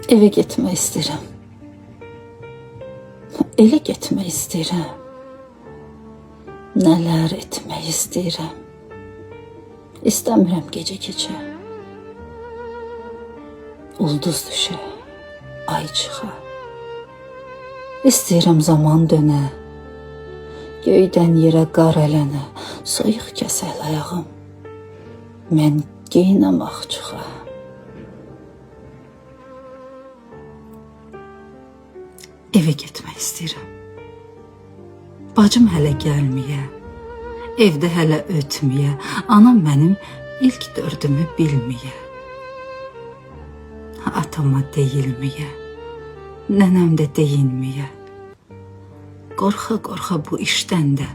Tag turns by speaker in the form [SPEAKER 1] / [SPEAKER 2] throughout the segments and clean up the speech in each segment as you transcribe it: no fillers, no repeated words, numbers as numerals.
[SPEAKER 1] Evə getmək istəyirəm. Elə getmək istəyirəm. Nələr etmək istəyirəm. İstəmirəm gecə-gecə. Ulduz düşə, ay çıxa. İstəyirəm zaman dönə. Göydən yerə qar ələnə, soyuq kəsəl ayağım. Mən geyinəm ağ çıxa. Evə getmək istəyirəm. Bacım hələ gəlməyə, evdə hələ ötməyə, anam mənim ilk dördümü bilməyə, atama deyilməyə, nənəm də deyinməyə. Qorxa-qorxa bu işdən də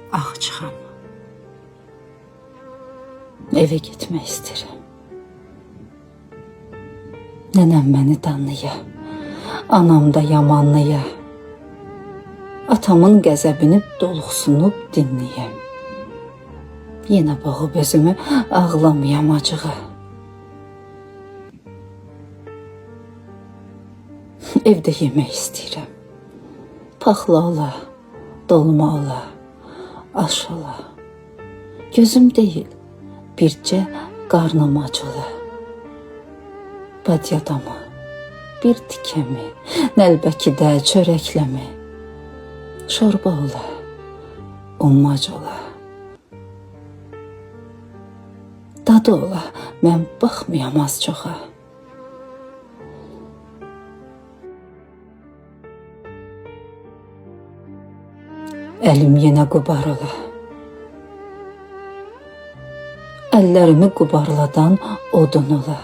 [SPEAKER 1] ağ çıxam. Evə getmək istəyirəm. Nənəm məni danlıya, anam da yamanlıya. Atamın qəzəbini doluxsunub dinləyəm. Yenə boğub özümü ağlamayam acığa. Evdə yemək istəyirəm. Paxla ola, dolma ola, aş ola. Gözüm deyil, bircə qarnım ac ola. Badyadamı, bir tikəmi, nəlbəkidə çörəkləmi. Şorba ola, ummac ola. Dadı ola, mən baxmayam az çoxa. Əlim yenə qubar ola. Əllərimi qubarladan odun ola.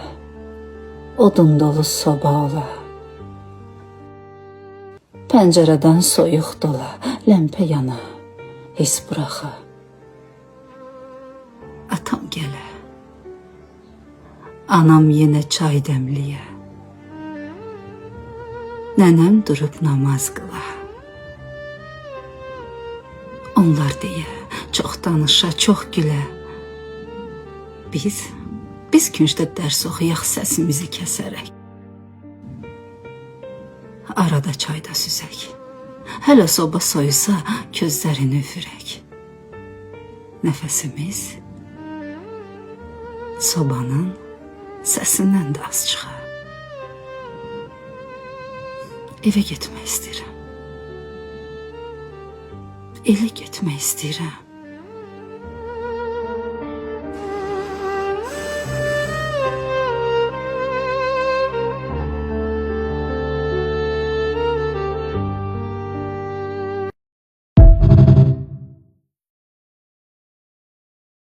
[SPEAKER 1] Odun dolu soba ola. Pəncərədən soyuq dola, ləmpə yana, his buraxa. Atam gələ, anam yenə çay dəmliyə. Nənəm durub namaz qıla. Onlar deyə, çox danışa, çox gülə. Biz küncdə dərs oxuyaq səsimizi kəsərək. Arada çayda süzək. Hələ soba soyusa közlərini üfürək. Nəfəsimiz sobanın səsindən də az çıxa. Evə getmək istəyirəm. Elə getmək istəyirəm.